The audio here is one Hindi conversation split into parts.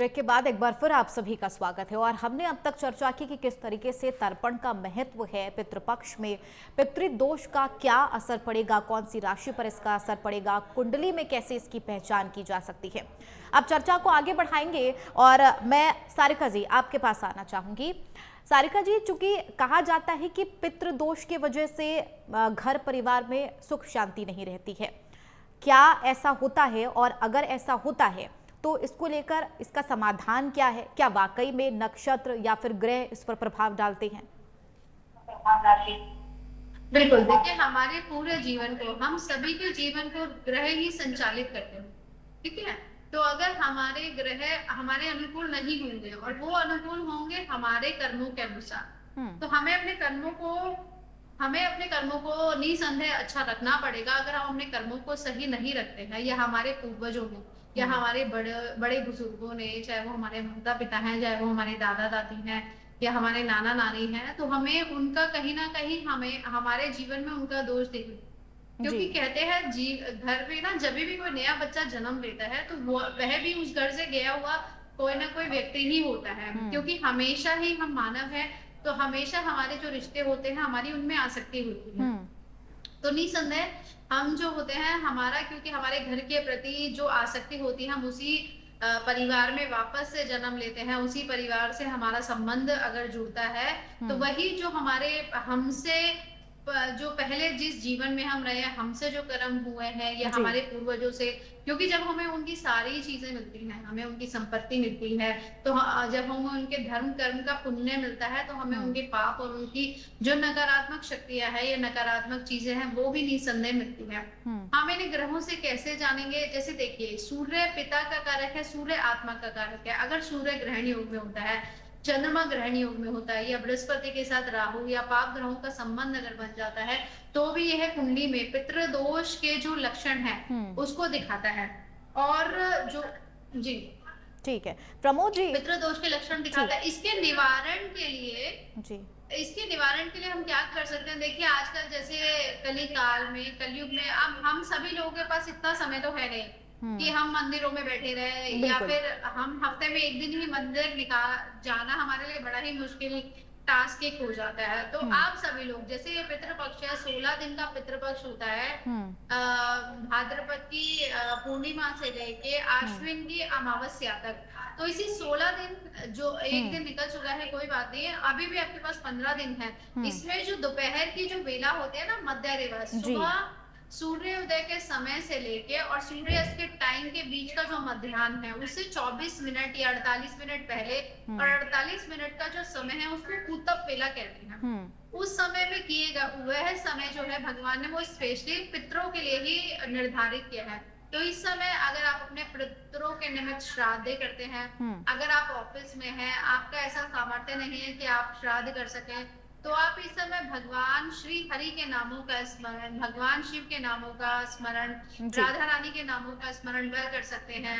ब्रेक के बाद एक बार फिर आप सभी का स्वागत है। और हमने अब तक चर्चा की कि किस तरीके से तर्पण का महत्व है पितृपक्ष में, पितृदोष का क्या असर पड़ेगा, कौन सी राशि पर इसका असर पड़ेगा, कुंडली में कैसे इसकी पहचान की जा सकती है। अब चर्चा को आगे बढ़ाएंगे और मैं सारिका जी आपके पास आना चाहूंगी। सारिका जी, चूंकि कहा जाता है कि पितृदोष की वजह से घर परिवार में सुख शांति नहीं रहती है, क्या ऐसा होता है? और अगर ऐसा होता है तो इसको लेकर इसका समाधान क्या है? क्या वाकई में नक्षत्र या फिर ग्रह इस पर प्रभाव डालते हैं? बिल्कुल, देखिए हमारे पूरे जीवन को, हम सभी के जीवन को ग्रह ही संचालित करते हैं, ठीक है? तो अगर हमारे ग्रह हमारे अनुकूल नहीं होंगे और वो अनुकूल होंगे हमारे कर्मों के अनुसार, तो हमें अपने कर्मों को निसंदेह अच्छा रखना पड़ेगा। अगर हम अपने कर्मों को सही नहीं रखते हैं, या हमारे पूर्वजों ने या हमारे बड़े बड़े बुजुर्गों ने, चाहे वो हमारे माता पिता हैं, चाहे वो हमारे दादा दादी हैं या हमारे नाना नानी हैं, तो हमें उनका कहीं ना कहीं हमें हमारे जीवन में उनका दोष देखना। जी। क्योंकि कहते हैं जी, घर में ना जब भी कोई नया बच्चा जन्म लेता है तो वह भी उस घर से गया हुआ कोई ना कोई व्यक्ति ही होता है। क्योंकि हमेशा ही हम मानव हैं, तो हमेशा हमारे जो रिश्ते होते हैं हमारी उनमें आसक्ति होती है। तो निसंदेह हम जो होते हैं हमारा, क्योंकि हमारे घर के प्रति जो आसक्ति होती है, हम उसी परिवार में वापस से जन्म लेते हैं, उसी परिवार से हमारा संबंध अगर जुड़ता है, तो वही जो हमारे हमसे जो पहले जिस जीवन में हम रहे हैं, हमसे जो कर्म हुए हैं या जी। हमारे पूर्वजों से, क्योंकि जब हमें उनकी सारी चीजें मिलती हैं, हमें उनकी संपत्ति मिलती है, तो जब हमें उनके धर्म कर्म का पुण्य मिलता है, तो हमें उनके पाप और उनकी जो नकारात्मक शक्तियां हैं या नकारात्मक चीजें हैं वो भी निसंदेह मिलती है। हम इन ग्रहों से कैसे जानेंगे? जैसे देखिए, सूर्य पिता का कारक है, सूर्य आत्मा का कारक है। अगर सूर्य ग्रहण योग में होता है, चंद्रमा ग्रहण योग में होता है, या बृहस्पति के साथ राहु या पाप ग्रहों का संबंध अगर बन जाता है, तो भी यह कुंडली में पितृदोष के जो लक्षण है उसको दिखाता है। और जो जी ठीक है प्रमोद जी। पितृदोष के लक्षण जी। दिखाता है, इसके निवारण के लिए जी। हम क्या कर सकते हैं? देखिए, आजकल जैसे कली काल में, कलयुग में, अब हम सभी लोगों के पास इतना समय तो है नहीं कि हम मंदिरों में बैठे रहे, या बिल्कुल। फिर हम हफ्ते में एक दिन ही मंदिर निकाल जाना हमारे लिए बड़ा ही मुश्किल टास्क एक हो जाता है। तो आप सभी लोग, जैसे ये पितृपक्ष है, 16 दिन का पितृपक्ष होता है, भाद्रपद की पूर्णिमा से लेके आश्विन की अमावस्या तक। तो इसी 16 दिन, जो एक दिन निकल चुका है कोई बात नहीं है, अभी भी आपके पास 15 दिन है। इसमें जो दोपहर की जो वेला होती है ना, मध्य दिवस, जी। सुबह सूर्योदय के समय से लेके और सूर्यास्त के टाइम के बीच का जो मध्याह्न है, उससे 24 मिनट या 48 मिनट पहले और 48 मिनट का जो समय है उसको कुतप वेला कहते हैं। उस समय में किएगा वह समय जो है, भगवान ने वो स्पेशली पितरों के लिए ही निर्धारित किया है। तो इस समय अगर आप अपने पितरों के निमित्त श्राद्ध करते हैं, अगर आप ऑफिस में हैं, आपका ऐसा सामर्थ्य नहीं है कि आप श्राद्ध कर सकें, तो आप इस समय भगवान श्री हरि के नामों का स्मरण, भगवान शिव के नामों का स्मरण, राधा रानी के नामों का स्मरण वह कर सकते हैं।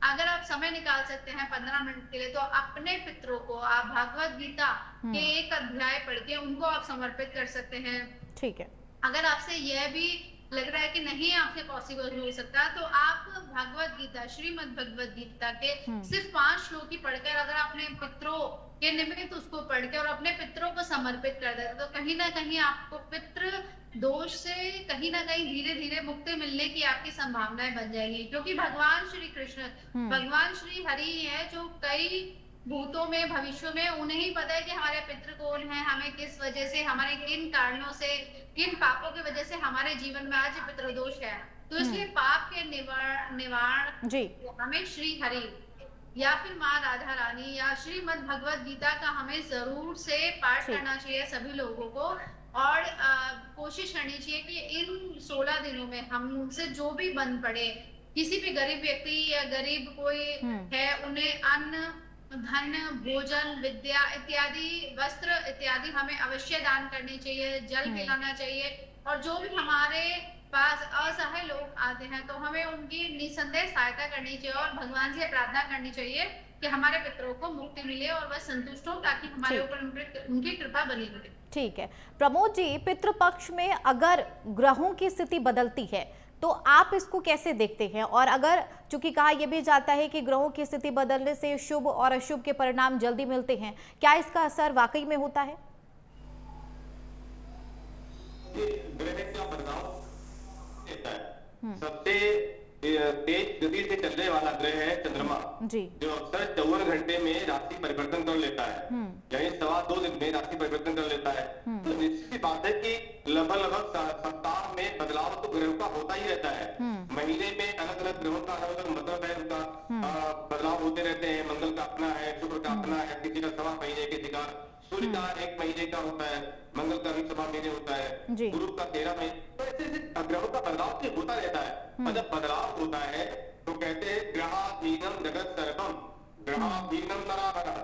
अगर आप समय निकाल सकते हैं 15 मिनट के लिए, तो अपने पितरों को आप भगवत गीता के एक अध्याय पढ़ के उनको आप समर्पित कर सकते हैं। ठीक है। अगर आपसे यह भी लग रहा है कि नहीं आपसे पॉसिबल हो सकता, तो आप भगवत गीता, श्रीमद् भगवत गीता के सिर्फ 5 श्लोक ही पढ़कर अगर अपने पितरों के निमित्त उसको पढ़ के और अपने पितरों को समर्पित कर देते, तो कहीं ना कहीं आपको पितृ दोष से कहीं ना कहीं धीरे धीरे मुक्ति मिलने की आपकी संभावनाएं बन जाएगी। क्योंकि भगवान श्री कृष्ण, भगवान श्री हरि है, जो कई भूतों में, भविष्य में उन्हें ही पता है कि हमारे पितृ कौन है, हमें किस वजह से, हमारे किन कारणों से, किन पापों की वजह से हमारे जीवन में आज पितृदोष है। तो इसलिए पाप के निवारण जी। हमें श्री हरि या फिर माँ राधा रानी या श्रीमद् भगवत गीता का हमें जरूर से पाठ करना चाहिए सभी लोगों को। और कोशिश करनी चाहिए कि इन 16 दिनों में हमसे जो भी बन पड़े, किसी भी गरीब व्यक्ति या गरीब कोई है, उन्हें अन्न, धन, भोजन, विद्या इत्यादि, वस्त्र इत्यादि हमें अवश्य दान करनी चाहिए, जल पिलाना चाहिए। और जो भी हमारे पास असहाय लोग आते हैं, तो हमें उनकी निसंदेह सहायता करनी चाहिए और भगवान से प्रार्थना करनी चाहिए कि हमारे पितरों को मुक्ति मिले और वह संतुष्ट हो, ताकि हमारे ऊपर उनकी कृपा बनी रहे। ठीक है प्रमोद जी, पितृपक्ष में अगर ग्रहों की स्थिति बदलती है तो आप इसको कैसे देखते हैं? और अगर, चूंकि कहा यह भी जाता है कि ग्रहों की स्थिति बदलने से शुभ और अशुभ के परिणाम जल्दी मिलते हैं, क्या इसका असर वाकई में होता है? ग्रह का बदलाव देता है। सबसे तेज गति से चलने वाला ग्रह है चंद्रमा, जी। जो अक्सर 54 घंटे में राशि परिवर्तन कर लेता है, यानी 2.25 दिन में राशि परिवर्तन कर लेता है। तो निश्चित सी बात है कि लगभग सप्ताह में बदलाव तो ग्रहों का होता ही रहता है। महीने में अलग अलग ग्रहों का अलग अलग मतलब है, उनका बदलाव होते रहते हैं। मंगल का अपना है, शुक्र का अपना है, किसी का 1.25 महीने, किसी का सूर्य का 1 महीने का होता है, मंगल का भी 1.25 महीने होता है, गुरु का 13 महीने। तो ऐसे ग्रहों का बदलाव भी होता रहता है। और जब बदलाव होता है तो कहते हैं ग्रहाधीनम जगत सर्वम, ग्रहाधीनम नराधरः।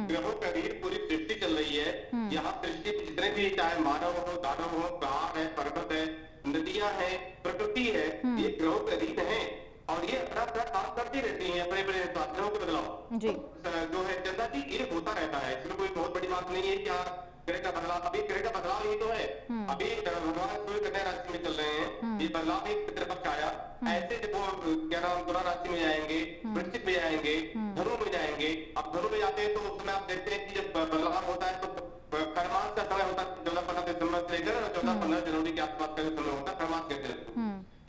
ग्रहों के अधीन पूरी सृष्टि चल रही है। यहाँ सृष्टि में जितने भी, चाहे मानव हो, दानव हो, पहाड़ है, पर्वत है, नदियां है, प्रकृति है, ये ग्रहों के अधीन है और ये अपना अपना काम करती रहती है। बड़े बड़े ग्रहों के बदलाव जो है चंदा जी, ये होता रहता है। इसमें कोई बहुत बड़ी बात नहीं है। क्या ग्रह का बदलाव, अभी ग्रह का बदलाव ही तो है। अभी भगवान सूर्य कन्या राशि में चल रहे हैं, ये बदलाव एक पितृपक्ष आया। ऐसे जब वो क्या नाम तुला राशि में जाएंगे, वृश्चिक में जाएंगे, धनु में जाएंगे। अब धनु में जाते हैं तो उस समय आप देखते हैं कि जब बदलाव होता है तो खरमास का समय होता है, 14-15 दिसंबर से लेकर 14-15 जनवरी के आसपास का समय होता है, खरमास कहते हैं।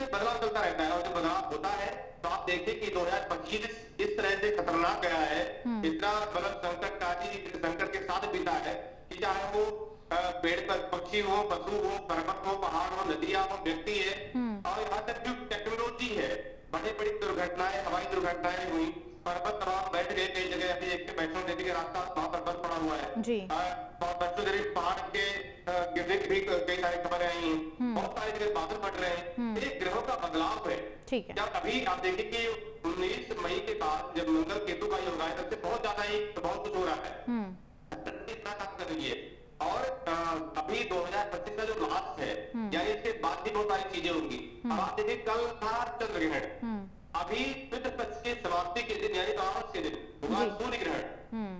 बदलाव चलता रहता है और जब बदलाव होता है तो आप देखिए कि 2025 इस तरह से खतरनाक गया है, इतना मतलब संकटकारी संकट के साथ बीता है कि चाहे वो पेड़ पर पक्षी हो, पशु हो, पर्वत हो, पहाड़ हो, नदियां हो, व्यक्ति है, और यहाँ तक जो टेक्नोलॉजी है, बड़ी बड़ी दुर्घटनाएं, हवाई दुर्घटनाएं हुई, पर्वत पर आप बैठ गए कई जगह। अभी एक वैष्णो देवी के रास्ता वहां पर बर्फ पड़ा हुआ है, वैष्णो देवी पहाड़ के गिरने की भी कई सारी खबरें आई हैं, बहुत सारी जगह बादल फट रहे हैं। ये ग्रहों का बदलाव है। ठीक है। जब अभी आप देखिए कि 19 मई के बाद जब मंगल केतु का योग आया, तब से बहुत ज्यादा ही बहुत कुछ हो रहा है, इतना काम कर रही है। और अभी 2025 का जो लास्ट है, यानी इसके बाद भी बहुत सारी चीजें होंगी। अब आप देखिए कल था चंद्र ग्रहण, अभी पितृपक्ष के समाप्ति के दिन यानी अमावस के दिन होगा सूर्य ग्रहण।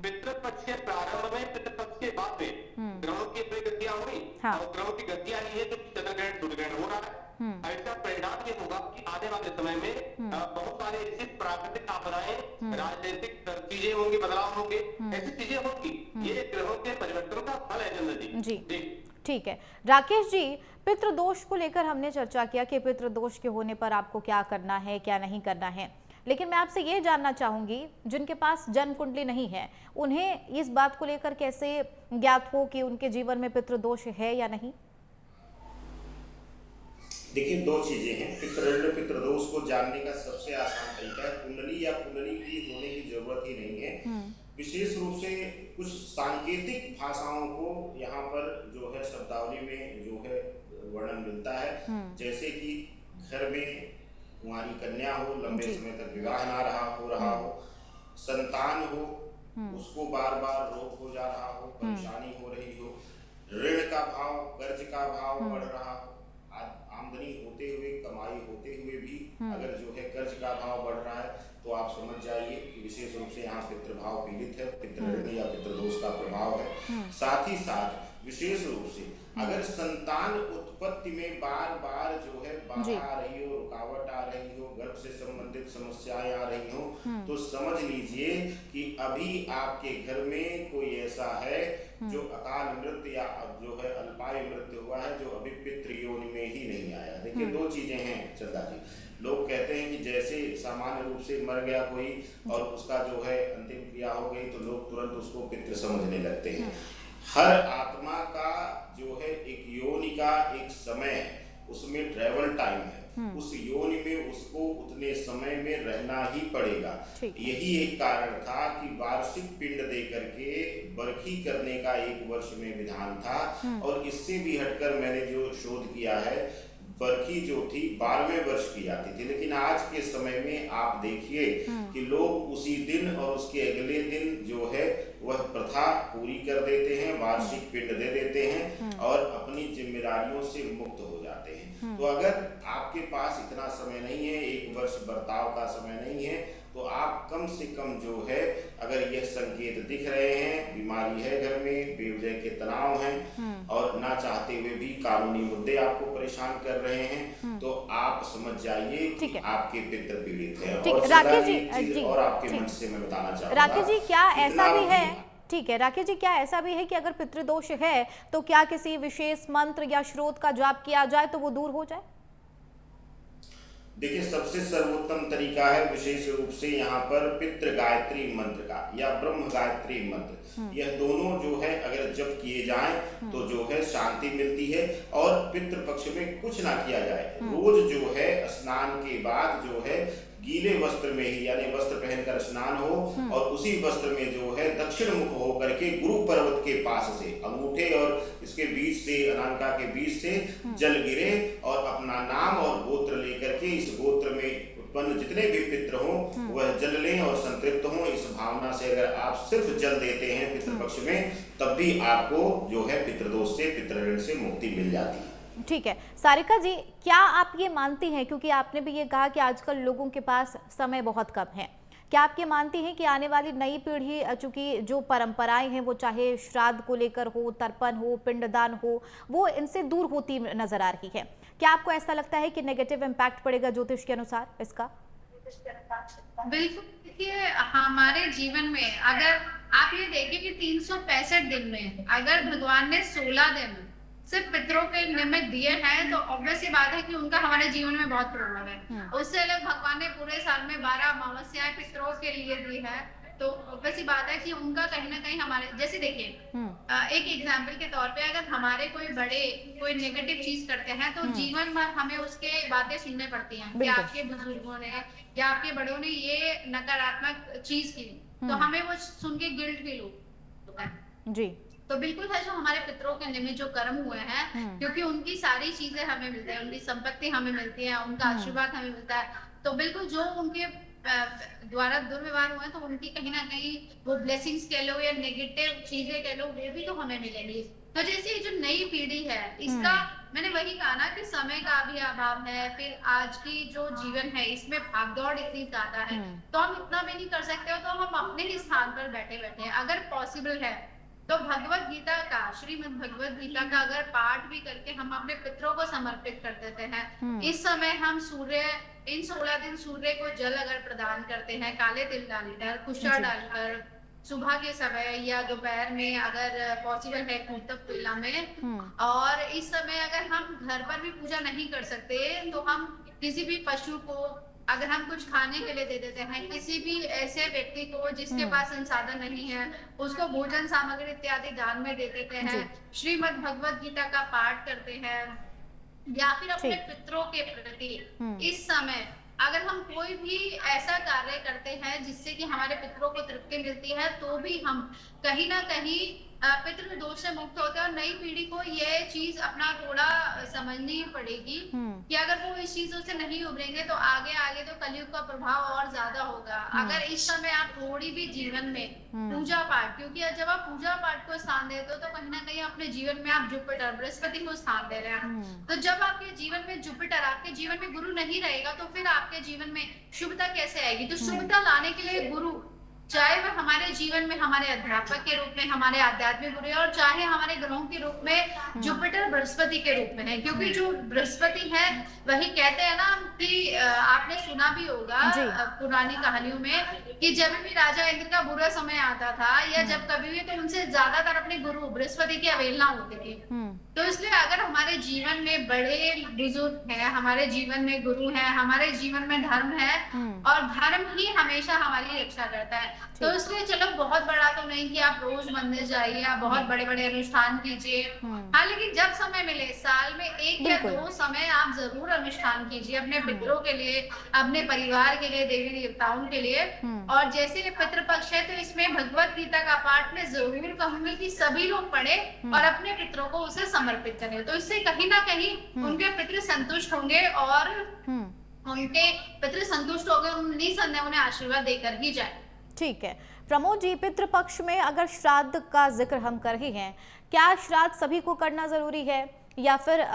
पितृपक्ष के प्रारंभ में, पितृपक्ष के बाद में ग्रहों की अपनी गतियां हुई, और ग्रहों की गतियां ये है जो चंद्र ग्रहण सूर्य ग्रहण हो रहा है। इसका परिणाम ये होगा कि आने वाले समय में बहुत सारे ऐसी प्राकृतिक आपदाएं, राजनीतिक चीजें होंगी, बदलाव होंगे, ऐसी चीजें होंगी। ये ग्रहों के परिवर्तन का फल है चंद्र जी। ठीक है राकेश जी, पितृदोष को लेकर हमने चर्चा किया कि पितृदोष के होने पर आपको क्या करना है, क्या नहीं करना है, लेकिन मैं आपसे ये जानना चाहूंगी, जिनके पास जन्म कुंडली नहीं है, उन्हें इस बात को लेकर कैसे ज्ञात हो कि उनके जीवन में पितृदोष है या नहीं? देखिए, दो चीजें हैं। पितृदंड पितृदोष को जानने का सबसे आसान तरीका है कुंडली या कुंडली की होने की जरूरत ही नहीं है। विशेष रूप से कुछ सांकेतिक भाषाओं को यहाँ पर जो है शब्दावली में जो है वर्णन मिलता है, जैसे कि घर में कुंवारी कन्या हो, लंबे समय तक विवाह ना हो रहा हो, संतान हो, उसको बार बार रोग हो जा रहा हो, परेशानी हो रही हो, ऋण का भाव, कर्ज का भाव बढ़ रहा हो, आमदनी होते हुए, कमाई होते हुए भी अगर जो है कर्ज का भाव बढ़ रहा है, तो आप समझ जाइए कि विशेष रूप से यहाँ पितृभाव पीड़ित है, पितृऋण या पितृदोष का प्रभाव है। साथ ही साथ विशेष रूप से अगर संतान उत्पत्ति में बार बार जो है बाधा आ रही हो, रुकावट आ रही हो, गर्भ से संबंधित समस्याएं आ रही हो, तो समझ लीजिए कि अभी आपके घर में कोई ऐसा है जो अकाल मृत्यु या जो है अल्पायु मृत्यु हुआ है, जो अभी पितृ योनि में ही नहीं आया। देखिए, दो चीजें हैं चंदा जी। लोग कहते हैं कि जैसे सामान्य रूप से मर गया कोई और उसका जो है अंतिम क्रिया हो गई, तो लोग तुरंत उसको पितृ समझने लगते हैं। हर आत्मा का जो है एक योनि का एक समय है, उसमें ट्रेवल टाइम है, उस योनि में उसको उतने समय में रहना ही पड़ेगा। यही एक कारण था कि वार्षिक पिंड दे करके बरखी करने का 1 वर्ष में विधान था, और इससे भी हटकर मैंने जो शोध किया है, बरखी जो थी 12वें वर्ष की जाती थी। लेकिन आज के समय में आप देखिए कि लोग उसी दिन और उसके अगले दिन जो है वह प्रथा पूरी कर देते हैं, वार्षिक पिंड दे देते हैं और अपनी जिम्मेदारियों से मुक्त हो जाते हैं। तो अगर आपके पास इतना समय नहीं है, 1 वर्ष बर्ताव का समय नहीं है, तो आप कम से कम जो है अगर यह संकेत दिख रहे हैं, बीमारी है घर में, बेवजह के तनाव हैं और ना चाहते हुए भी कानूनी मुद्दे आपको परेशान कर रहे हैं, तो आप समझ जाइए कि आपके पितृ पीड़ित हैं। और राकेश जी, और आपके मंच से मैं बताना चाहूंगा, राकेश जी क्या ऐसा भी है, ठीक है राकेश जी, क्या ऐसा भी है कि अगर पितृदोष है तो क्या किसी विशेष मंत्र या श्रोत का जाप किया जाए तो वो दूर हो जाए? देखिए, सबसे सर्वोत्तम तरीका है विशेष रूप से यहाँ पर पितृ गायत्री मंत्र का या ब्रह्म गायत्री मंत्र। यह दोनों जो है अगर जप किए जाएं तो जो है शांति मिलती है। और पितृ पक्ष में कुछ ना किया जाए, रोज जो है स्नान के बाद जो है गीले वस्त्र में ही, यानी वस्त्र पहनकर स्नान हो और उसी वस्त्र में जो है दक्षिण मुख होकर के गुरु पर्वत के पास से अंगूठे और इसके बीच से, अनामिका के बीच से जल गिरे और अपना नाम और गोत्र लेकर के इस गोत्र में उत्पन्न जितने भी पितृ हों वह जल लें और संतृप्त हों। इस भावना से अगर आप सिर्फ जल देते हैं पितृपक्ष में, तब भी आपको जो है पितृदोष से, पितृऋण से मुक्ति मिल जाती है। ठीक है सारिका जी, क्या आप ये मानती हैं, क्योंकि आपने भी ये कहा कि आजकल लोगों के पास समय बहुत कम है, क्या आप ये मानती हैं कि आने वाली नई पीढ़ी, चूंकि जो परंपराएं हैं वो चाहे श्राद्ध को लेकर हो, तर्पण हो, पिंडदान हो, वो इनसे दूर होती नजर आ रही है? क्या आपको ऐसा लगता है कि नेगेटिव इम्पैक्ट पड़ेगा ज्योतिष के अनुसार इसका? बिल्कुल, देखिए हमारे जीवन में अगर आप ये देखिए कि 365 दिन में अगर भगवान ने 16 दिन सिर्फ पितरों के निमित्त दिए हैं, तो ऑब्वियस सी बात है कि उनका हमारे जीवन में बहुत प्रभाव है। उससे अलग भगवान ने पूरे साल में 12 अमावस्याएं पितरों के लिए दी है, तो ऑब्वियस सी बात है कि उनका कहीं ना कहीं हमारे, जैसे देखिए एक एग्जाम्पल के तौर पे अगर हमारे कोई बड़े कोई नेगेटिव चीज करते हैं तो जीवन भर हमें उसके बातें सुनने पड़ती हैं कि आपके बुजुर्गों ने या आपके बड़ों ने ये नकारात्मक चीज की, तो हमें वो सुन के गिल्ट फील होता है जी। तो बिल्कुल है, जो हमारे पितरों के निमित्त जो कर्म हुए हैं, क्योंकि उनकी सारी चीजें हमें मिलती है, उनकी संपत्ति हमें मिलती है, उनका आशीर्वाद हमें मिलता है, तो बिल्कुल जो उनके द्वारा दुर्व्यवहार हुए तो उनकी कहीं ना कहीं वो ब्लेसिंग्स कह लो या नेगेटिव चीजें कह लो, वो भी तो हमें मिलेंगी। तो जैसे जो नई पीढ़ी है, इसका मैंने वही कहा ना कि समय का भी अभाव है, फिर आज की जो जीवन है इसमें भागदौड़ इतनी ज्यादा है, तो हम इतना भी नहीं कर सकते हो, तो हम अपने ही स्थान पर बैठे बैठे अगर पॉसिबल है तो भगवत गीता का, श्रीमद् भगवत गीता का अगर पाठ भी करके हम अपने पितरों को समर्पित कर देते हैं। इस समय हम सूर्य, इन 16 दिन सूर्य को जल अगर प्रदान करते हैं, काले तिल डालकर, कुशा डालकर, सुबह के समय या दोपहर में अगर पॉसिबल है कुतप वेला में, और इस समय अगर हम घर पर भी पूजा नहीं कर सकते तो हम किसी भी पशु को अगर हम कुछ खाने के लिए दे देते हैं, किसी भी ऐसे व्यक्ति को जिसके पास संसाधन नहीं है उसको भोजन सामग्री इत्यादि दान में दे देते हैं, श्रीमद् भगवत गीता का पाठ करते हैं, या फिर अपने पितरों के प्रति इस समय अगर हम कोई भी ऐसा कार्य करते हैं जिससे कि हमारे पितरों को तृप्ति मिलती है, तो भी हम कहीं ना कहीं पितृ दोष से मुक्त होते हैं। और नई पीढ़ी को ये चीज अपना थोड़ा समझनी पड़ेगी कि अगर वो इस चीजों से नहीं उभरेंगे तो आगे आगे तो कलयुग का प्रभाव और ज्यादा होगा। अगर इस समय आप थोड़ी भी जीवन में पूजा पाठ, क्योंकि जब आप पूजा पाठ को स्थान देते हो तो कहीं ना कहीं अपने जीवन में आप जुपिटर, बृहस्पति को स्थान दे रहे हैं, तो जब आपके जीवन में जुपिटर, आपके जीवन में गुरु नहीं रहेगा तो फिर आपके जीवन में शुभता कैसे आएगी? तो शुभता लाने के लिए गुरु, चाहे वह हमारे जीवन में हमारे अध्यापक के रूप में, हमारे आध्यात्मिक गुरु, और चाहे हमारे ग्रहों के रूप में जुपिटर बृहस्पति के रूप में है, क्योंकि जो बृहस्पति है वही कहते हैं ना कि आपने सुना भी होगा पुरानी कहानियों में कि जब भी राजा इंद्र का बुरा समय आता था या जब कभी भी, तो उनसे ज्यादातर अपने गुरु बृहस्पति की अवहेलना होती थी। तो इसलिए अगर हमारे जीवन में बड़े बुजुर्ग हैं, हमारे जीवन में गुरु हैं, हमारे जीवन में धर्म है, और धर्म ही हमेशा हमारी रक्षा करता है, तो इसलिए चलो बहुत बड़ा तो नहीं कि आप रोज मंदिर जाइए या बहुत बड़े बड़े अनुष्ठान कीजिए, हाँ, लेकिन जब समय मिले साल में 1 या 2 समय आप जरूर अनुष्ठान कीजिए अपने पितरों के लिए, अपने परिवार के लिए, देवी देवताओं के लिए। और जैसे पितृपक्ष है तो इसमें भगवत गीता का पाठ मैं जरूर कहूंगी कि सभी लोग पढ़े और अपने पितरों को उसे समर्पित करें, तो इससे कहीं ना कहीं उनके पितृ संतुष्ट होंगे, और उनके पितृ संतुष्ट हो गए, निसंदेह उन्हें आशीर्वाद देकर ही जाए। ठीक है प्रमोद जी, पितृपक्ष में अगर श्राद्ध का जिक्र हम कर ही हैं, क्या श्राद्ध सभी को करना जरूरी है? या फिर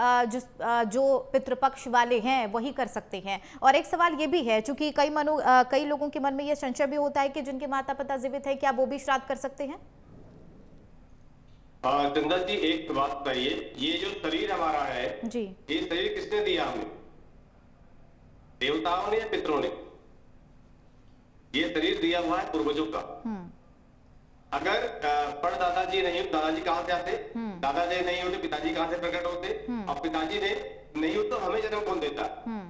जो पितृपक्ष वाले हैं वही कर सकते हैं? और एक सवाल ये भी है, चूंकि कई लोगों के मन में ये संशय भी होता है कि जिनके माता पिता जीवित है, क्या वो भी श्राद्ध कर सकते हैं? चंदा जी, एक बात बताइए, ये जो शरीर हमारा है जी, ये शरीर किसने दिया हमें? देवताओं ने या पितरों ने? ये शरीर दिया हुआ है पूर्वजों का। अगर परदादाजी नहीं, दादाजी कहाँ से आते? दादाजी नहीं होते, पिताजी कहाँ से प्रकट होते? और पिताजी ने नहीं हो तो हमें जन्म कौन देता?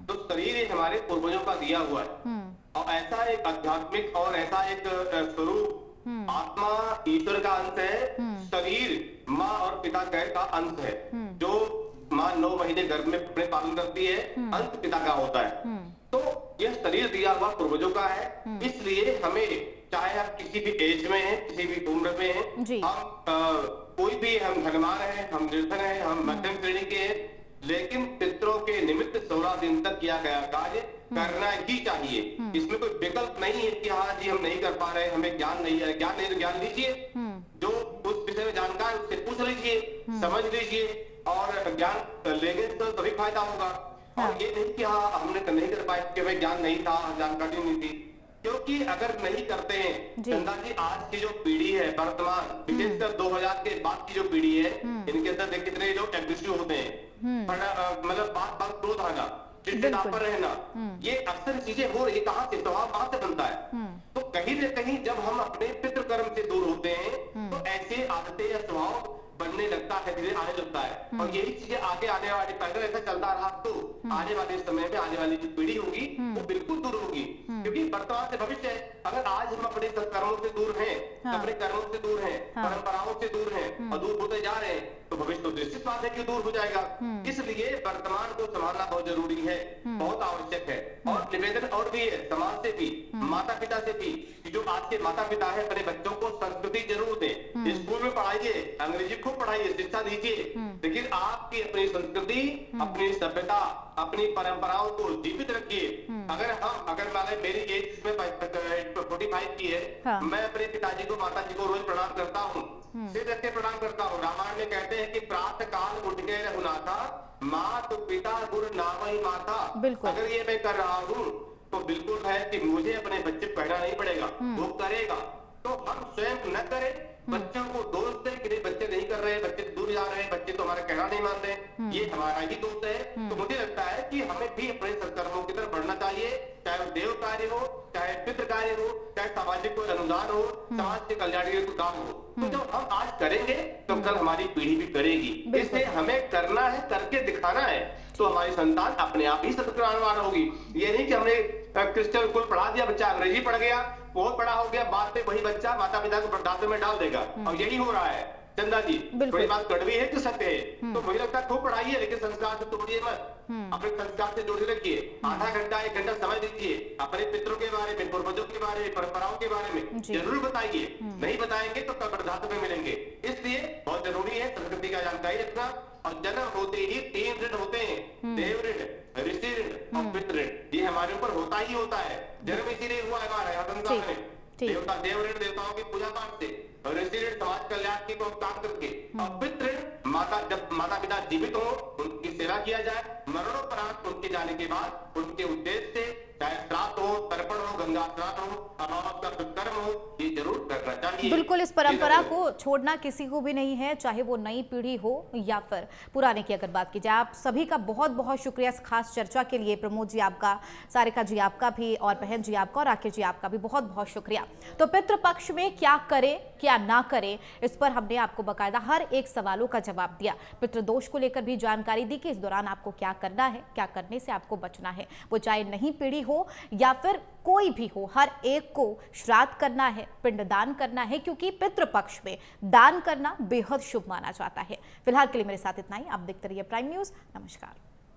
तो शरीर ये हमारे पूर्वजों का दिया हुआ है। और ऐसा एक आध्यात्मिक और ऐसा एक स्वरूप, आत्मा ईश्वर का अंश है, शरीर माँ और पिता का अंश है। जो माँ 9 महीने गर्भ में अपने पालन करती है, अंश पिता का होता है। तो यह शरीर दिया हुआ पूर्वजों का है, इसलिए हमें, चाहे हम किसी भी एज में हैं, किसी भी उम्र में हैं, हम कोई भी, हम धनवान हैं, हम निर्धन हैं, हम मध्यम श्रेणी के हैं, लेकिन पितरों के निमित्त 16 दिन तक किया गया कार्य करना ही चाहिए। इसमें कोई विकल्प नहीं है कि हाँ जी हम नहीं कर पा रहे, हमें ज्ञान नहीं है। ज्ञान नहीं तो ज्ञान लीजिए, जो उस विषय में जानकार उससे पूछ लीजिए, समझ लीजिए, और ज्ञान लेंगे तो तभी फायदा होगा। और ये नहीं कि हाँ हमने तो नहीं कर पाए कि हमें ज्ञान नहीं था, जानकारी नहीं थी। क्योंकि अगर नहीं करते हैं चंदा जी, आज की जो पीढ़ी है वर्तमान, विशेषकर 2000 के बाद की जो पीढ़ी है, इनके अंदर कितने लोग एग्रेसिव होते हैं, मतलब बात क्रोध आना, चिड़चिड़ापन रहना, ये अक्सर चीजें हो रही। कहाँ से स्वभाव कहाँ से बनता है? तो कहीं न कहीं जब हम अपने पितृ कर्म से दूर होते हैं तो ऐसे आदतें या स्वभाव बनने लगता है, धीरे आने लगता है। और यही चीजें आगे आने वाली, पहले ऐसा चलता रहा तो आने वाले समय में आने वाली जो पीढ़ी होगी वो बिल्कुल दूर होगी। क्योंकि वर्तमान से भविष्य है। अगर आज हम अपने सत्कर्मों से दूर हैं, अपने कर्मों से दूर हैं, परंपराओं से दूर हैं और दूर होते जा रहे हैं, तो भविष्य तो निश्चित बात है कि दूर हो जाएगा। इसलिए वर्तमान को संभालना बहुत जरूरी है, बहुत आवश्यक है। और निवेदन और भी है, समाज से भी, माता पिता से भी, कि जो आज के माता पिता है अपने बच्चों को संस्कृति जरूर दें। स्कूल में पढ़ाइए, अंग्रेजी खूब पढ़ाइए, शिक्षा दीजिए, लेकिन आपकी अपनी संस्कृति, अपनी सभ्यता, अपनी परंपराओं को जीवित रखिए। अगर मैंने मेरी एज में 45 की है, मैं अपने पिताजी को, माता जी को रोज प्रणाम करता हूँ, सिर रख के प्रणाम करता हूँ। रामायण में कहते हैं कि प्रातः काल उठ के रघुनाथा, माँ तो पिता गुरु नाम ही माता। अगर ये मैं कर रहा हूँ तो बिल्कुल है कि मुझे अपने बच्चे पढ़ना नहीं पड़ेगा, वो करेगा। तो हम स्वयं न करें, बच्चों को दोष दें कि नहीं बच्चे नहीं कर रहे, बच्चे दूर जा रहे हैं, बच्चे तो हमारा कहना नहीं मानते, ये हमारा ही दोष है। तो मुझे लगता है कि हमें भी अपने सत्कर्मों की तरफ बढ़ना चाहिए, चाहे वो देव कार्य हो, चाहे पितृ कार्य हो, चाहे सामाजिक कोई अनुदान हो, समाज के कल्याण के कोई काम हो। तो जब हम आज करेंगे तो कल हमारी पीढ़ी भी करेगी। इसलिए हमें करना है, करके दिखाना है, तो हमारी संतान अपने आप ही सत्कर्मवान होगी। ये नहीं कि हमने क्रिश्चियन स्कूल पढ़ा दिया, बच्चा अंग्रेजी पढ़ गया, बहुत बड़ा हो गया, बाद में वही बच्चा माता पिता को वृद्धाश्रम में डाल देगा। और यही हो रहा है चंदा जी। बड़ी बात कड़वी है कि सत्य है। तो मुझे लगता है खूब पढ़ाइए, लेकिन संस्कार से तोड़िए मत, अपने संस्कार से जोड़े रखिए। आधा घंटा 1 घंटा समय दीजिए, अपने पितरों के बारे में, पूर्वजों के बारे में, परंपराओं के बारे में जरूर बताइए। नहीं बताएंगे तो कल वृद्धाश्रम में मिलेंगे। इसलिए बहुत जरूरी है संस्कृति का जानकारी रखना। और जन्म होते ही 3 ऋण होते हैं, देव ऋण, ऋषि ऋण और पितृ ऋण। ये हमारे ऊपर होता ही होता है। जन्म इसीलिए हुआ है हमारे संसार में। देवता, देव ऋण देवताओं की पूजा पाठ से, और ऋषि ऋण समाज कल्याण की काम करके, और पितृ ऋण जब माता पिता जीवित हो उनकी सेवा किया जाए, मरणोपरांत उनके जाने के बाद उनके उद्देश्य से, चाहे श्राद्ध हो, तर्पण हो, गंगा स्नान हो, अमावस का सत्कर्म हो, ये जरूर करना चाहिए। बिल्कुल, इस परंपरा को छोड़ना किसी को भी नहीं है, चाहे वो नई पीढ़ी हो या फिर पुराने की अगर बात की जाए। आप सभी का बहुत बहुत शुक्रिया इस खास चर्चा के लिए। प्रमोद जी आपका, सारिका जी आपका भी, और बहन जी आपका, और राकेश जी आपका भी बहुत बहुत शुक्रिया। तो पितृपक्ष में क्या करें क्या ना करें, इस पर हमने आपको बाकायदा हर एक सवालों का जवाब दिया। पितृदोष को लेकर भी जानकारी दी कि इस दौरान आपको क्या करना है, क्या करने से आपको बचना है। वो चाहे नई पीढ़ी हो या फिर कोई भी हो, हर एक को श्राद्ध करना है, पिंडदान करना है, क्योंकि पितृपक्ष में दान करना बेहद शुभ माना जाता है। फिलहाल के लिए मेरे साथ इतना ही। आप देखते रहिए प्राइम न्यूज़। नमस्कार।